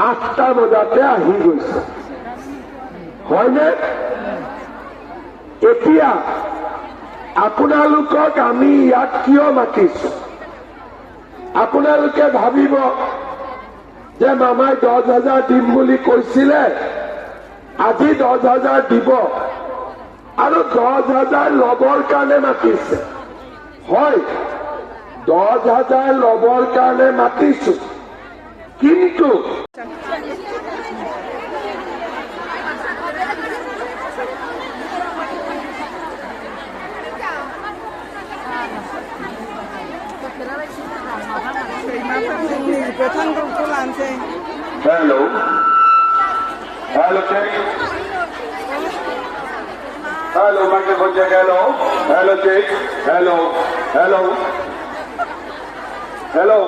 8টা বজাতে আহি গৈছে হয়নে? এতিয়া আপোনালোকক আমি ইয়াত কিয় মাতিছো? আপোনালোকে ভাবিব যে মামাই 10,000 দিম বুলি কৈছিলে, আজি 10,000 দিব আৰু 10,000 লবৰ কাৰণে মাতিছে। হয়, 10,000 লবৰ কাৰণে মাতিছো, কিন্তু Hello. Hello, check. Hello, microphone check. Hello. Hello, check. Hello. Hello. Hello.